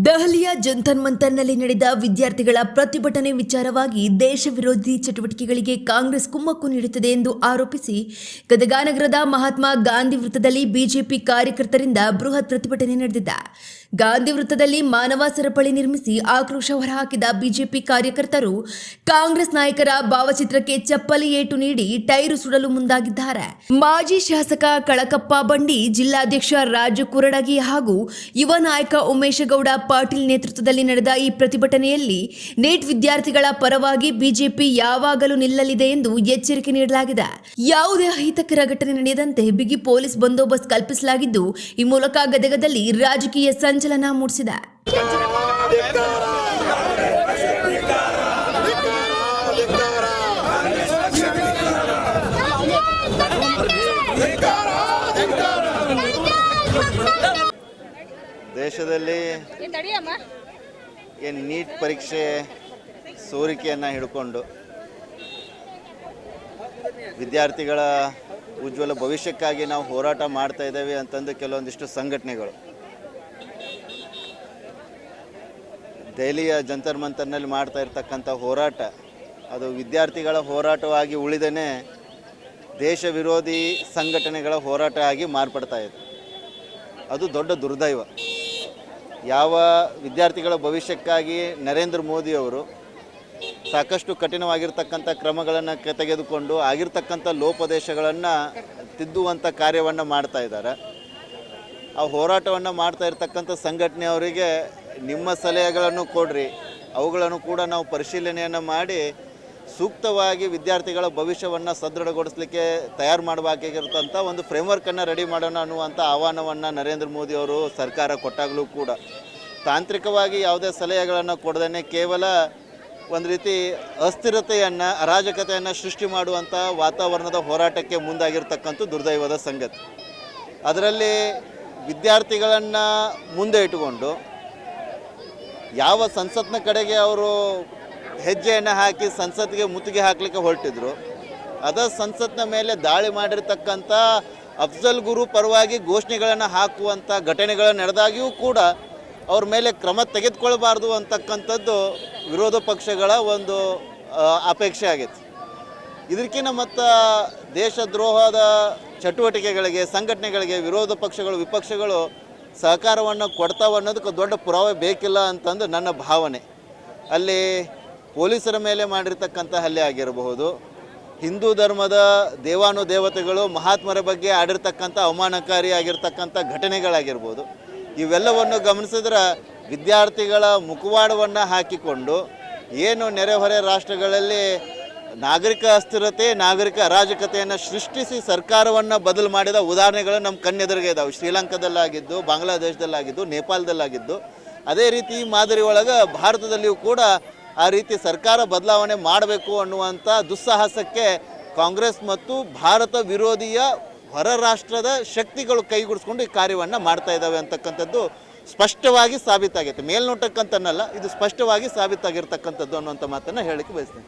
ದೆಹಲಿಯ ಜಂತರ್ ಮಂತರ್ನಲ್ಲಿ ನಡೆದ ವಿದ್ಯಾರ್ಥಿಗಳ ಪ್ರತಿಭಟನೆ ವಿಚಾರವಾಗಿ ದೇಶ ವಿರೋಧಿ ಚಟುವಟಿಕೆಗಳಿಗೆ ಕಾಂಗ್ರೆಸ್ ಕುಮ್ಮಕ್ಕು ನೀಡುತ್ತದೆ ಎಂದು ಆರೋಪಿಸಿ ಗದಗ ನಗರದ ಮಹಾತ್ಮ ಗಾಂಧಿ ವೃತ್ತದಲ್ಲಿ ಬಿಜೆಪಿ ಕಾರ್ಯಕರ್ತರಿಂದ ಬೃಹತ್ ಪ್ರತಿಭಟನೆ ನಡೆದಿದೆ. ಗಾಂಧಿ ವೃತ್ತದಲ್ಲಿ ಮಾನವ ಸರಪಳಿ ನಿರ್ಮಿಸಿ ಆಕ್ರೋಶ ಹೊರಹಾಕಿದ ಬಿಜೆಪಿ ಕಾರ್ಯಕರ್ತರು ಕಾಂಗ್ರೆಸ್ ನಾಯಕರ ಭಾವಚಿತ್ರಕ್ಕೆ ಚಪ್ಪಲಿ ಏಟು ನೀಡಿ ಟೈರು ಸುಡಲು ಮುಂದಾಗಿದ್ದಾರೆ. ಮಾಜಿ ಶಾಸಕ ಕಳಕಪ್ಪ ಬಂಡಿ, ಜಿಲ್ಲಾಧ್ಯಕ್ಷ ರಾಜು ಕುರಡಗಿ ಹಾಗೂ ಯುವ ನಾಯಕ ಉಮೇಶ ಗೌಡ ಪಾಟೀಲ್ ನೇತೃತ್ವದಲ್ಲಿ ನಡೆದ ಈ ಪ್ರತಿಭಟನೆಯಲ್ಲಿ ನೀಟ್ ವಿದ್ಯಾರ್ಥಿಗಳ ಪರವಾಗಿ ಬಿಜೆಪಿ ಯಾವಾಗಲೂ ನಿಲ್ಲಲಿದೆ ಎಂದು ಎಚ್ಚರಿಕೆ ನೀಡಲಾಗಿದೆ. ಯಾವುದೇ ಅಹಿತಕರ ಘಟನೆ ನಡೆಯದಂತೆ ಬಿಗಿ ಪೊಲೀಸ್ ಬಂದೋಬಸ್ತ್ ಕಲ್ಪಿಸಲಾಗಿದ್ದು, ಈ ಮೂಲಕ ಗದಗದಲ್ಲಿ ರಾಜಕೀಯ ಸಂಚಲನ ಮೂಡಿಸಿದೆ. ದೇಶದಲ್ಲಿ ಏನು ನೀಟ್ ಪರೀಕ್ಷೆ ಸೋರಿಕೆಯನ್ನು ಹಿಡ್ಕೊಂಡು ವಿದ್ಯಾರ್ಥಿಗಳ ಉಜ್ವಲ ಭವಿಷ್ಯಕ್ಕಾಗಿ ನಾವು ಹೋರಾಟ ಮಾಡ್ತಾ ಇದ್ದೇವೆ ಅಂತಂದು ಕೆಲವೊಂದಿಷ್ಟು ಸಂಘಟನೆಗಳು ದೆಹಲಿಯ ಜಂತರ್ ಮಂತರ್ನಲ್ಲಿ ಮಾಡ್ತಾ ಇರ್ತಕ್ಕಂಥ ಹೋರಾಟ ಅದು ವಿದ್ಯಾರ್ಥಿಗಳ ಹೋರಾಟವಾಗಿ ಉಳಿದೇ ದೇಶ ವಿರೋಧಿ ಸಂಘಟನೆಗಳ ಹೋರಾಟ ಆಗಿ ಮಾರ್ಪಡ್ತಾ ಇದೆ. ಅದು ದೊಡ್ಡ ದುರ್ದೈವ. ಯಾವ ವಿದ್ಯಾರ್ಥಿಗಳ ಭವಿಷ್ಯಕ್ಕಾಗಿ ನರೇಂದ್ರ ಮೋದಿಯವರು ಸಾಕಷ್ಟು ಕಠಿಣವಾಗಿರ್ತಕ್ಕಂಥ ಕ್ರಮಗಳನ್ನು ತೆಗೆದುಕೊಂಡು ಆಗಿರ್ತಕ್ಕಂಥ ಲೋಪದೇಶಗಳನ್ನು ತಿದ್ದುವಂಥ ಕಾರ್ಯವನ್ನು ಮಾಡ್ತಾ ಇದ್ದಾರೆ. ಆ ಹೋರಾಟವನ್ನು ಮಾಡ್ತಾ ಇರ್ತಕ್ಕಂಥ ಸಂಘಟನೆಯವರಿಗೆ ನಿಮ್ಮ ಸಲಹೆಗಳನ್ನು ಕೊಡ್ರಿ, ಅವುಗಳನ್ನು ಕೂಡ ನಾವು ಪರಿಶೀಲನೆಯನ್ನು ಮಾಡಿ ಸೂಕ್ತವಾಗಿ ವಿದ್ಯಾರ್ಥಿಗಳ ಭವಿಷ್ಯವನ್ನು ಸದೃಢಗೊಳಿಸಲಿಕ್ಕೆ ತಯಾರು ಮಾಡಬೇಕಾಗಿರ್ತಂಥ ಒಂದು ಫ್ರೇಮ್ವರ್ಕನ್ನು ರೆಡಿ ಮಾಡೋಣ ಅನ್ನುವಂಥ ಆಹ್ವಾನವನ್ನು ನರೇಂದ್ರ ಮೋದಿಯವರು ಸರ್ಕಾರ ಕೊಟ್ಟಾಗಲೂ ಕೂಡ ತಾಂತ್ರಿಕವಾಗಿ ಯಾವುದೇ ಸಲಹೆಗಳನ್ನು ಕೊಡದೇ ಕೇವಲ ಒಂದು ರೀತಿ ಅಸ್ಥಿರತೆಯನ್ನು, ಅರಾಜಕತೆಯನ್ನು ಸೃಷ್ಟಿ ಮಾಡುವಂಥ ವಾತಾವರಣದ ಹೋರಾಟಕ್ಕೆ ಮುಂದಾಗಿರ್ತಕ್ಕಂಥ ದುರ್ದೈವದ ಸಂಗತಿ. ಅದರಲ್ಲಿ ವಿದ್ಯಾರ್ಥಿಗಳನ್ನು ಮುಂದೆ ಇಟ್ಟುಕೊಂಡು ಯಾವ ಸಂಸತ್ನ ಕಡೆಗೆ ಅವರು ಹೆಜ್ಜೆಯನ್ನು ಹಾಕಿ ಸಂಸತ್ತಿಗೆ ಮುತ್ತಿಗೆ ಹಾಕಲಿಕ್ಕೆ ಹೊರಟಿದ್ರು, ಅದ ಸಂಸತ್ನ ಮೇಲೆ ದಾಳಿ ಮಾಡಿರ್ತಕ್ಕಂಥ ಅಫ್ಜಲ್ ಗುರು ಪರವಾಗಿ ಘೋಷಣೆಗಳನ್ನು ಹಾಕುವಂಥ ಘಟನೆಗಳು ನಡೆದಾಗಿಯೂ ಕೂಡ ಅವ್ರ ಮೇಲೆ ಕ್ರಮ ತೆಗೆದುಕೊಳ್ಬಾರ್ದು ಅಂತಕ್ಕಂಥದ್ದು ವಿರೋಧ ಪಕ್ಷಗಳ ಒಂದು ಅಪೇಕ್ಷೆ ಆಗೈತಿ. ಇದಕ್ಕಿಂತ ಮತ್ತು ದೇಶದ್ರೋಹದ ಚಟುವಟಿಕೆಗಳಿಗೆ, ಸಂಘಟನೆಗಳಿಗೆ ವಿರೋಧ ಪಕ್ಷಗಳು, ವಿಪಕ್ಷಗಳು ಸಹಕಾರವನ್ನು ಕೊಡ್ತಾವೆ ಅನ್ನೋದಕ್ಕೆ ದೊಡ್ಡ ಪುರಾವೆ ಬೇಕಿಲ್ಲ ಅಂತಂದು ನನ್ನ ಭಾವನೆ. ಅಲ್ಲಿ ಪೊಲೀಸರ ಮೇಲೆ ಮಾಡಿರ್ತಕ್ಕಂಥ ಹಲ್ಲೆ ಆಗಿರಬಹುದು, ಹಿಂದೂ ಧರ್ಮದ ದೇವಾನುದೇವತೆಗಳು ಮಹಾತ್ಮರ ಬಗ್ಗೆ ಆಡಿರ್ತಕ್ಕಂಥ ಅವಮಾನಕಾರಿ ಆಗಿರ್ತಕ್ಕಂಥ ಘಟನೆಗಳಾಗಿರ್ಬೋದು, ಇವೆಲ್ಲವನ್ನು ಗಮನಿಸಿದ್ರೆ ವಿದ್ಯಾರ್ಥಿಗಳ ಮುಖವಾಡವನ್ನು ಹಾಕಿಕೊಂಡು ಏನು ನೆರೆಹೊರೆ ರಾಷ್ಟ್ರಗಳಲ್ಲಿ ನಾಗರಿಕ ಅಸ್ಥಿರತೆ, ನಾಗರಿಕ ಅರಾಜಕತೆಯನ್ನು ಸೃಷ್ಟಿಸಿ ಸರ್ಕಾರವನ್ನು ಬದಲು ಮಾಡಿದ ಉದಾಹರಣೆಗಳು ನಮ್ಮ ಕಣ್ಣೆದುರಿಗೆ ಇದ್ದಾವೆ. ಶ್ರೀಲಂಕಾದಲ್ಲಾಗಿದ್ದು, ಬಾಂಗ್ಲಾದೇಶದಲ್ಲಾಗಿದ್ದು, ನೇಪಾಳದಲ್ಲಾಗಿದ್ದು. ಅದೇ ರೀತಿ ಈ ಮಾದರಿ ಒಳಗೆ ಭಾರತದಲ್ಲಿಯೂ ಕೂಡ ಆ ರೀತಿ ಸರ್ಕಾರ ಬದಲಾವಣೆ ಮಾಡಬೇಕು ಅನ್ನುವಂಥ ದುಸ್ಸಾಹಸಕ್ಕೆ ಕಾಂಗ್ರೆಸ್ ಮತ್ತು ಭಾರತ ವಿರೋಧಿಯ ಹೊರ ರಾಷ್ಟ್ರದ ಶಕ್ತಿಗಳು ಕೈಗೂಡಿಸ್ಕೊಂಡು ಈ ಕಾರ್ಯವನ್ನು ಮಾಡ್ತಾ ಇದ್ದಾವೆ ಅಂತಕ್ಕಂಥದ್ದು ಸ್ಪಷ್ಟವಾಗಿ ಸಾಬೀತಾಗೈತೆ. ಮೇಲ್ನೋಟಕ್ಕಂತನಲ್ಲ, ಇದು ಸ್ಪಷ್ಟವಾಗಿ ಸಾಬೀತಾಗಿರ್ತಕ್ಕಂಥದ್ದು ಅನ್ನುವಂಥ ಮಾತನ್ನು ಹೇಳಲಿಕ್ಕೆ ಬಯಸ್ತೀನಿ.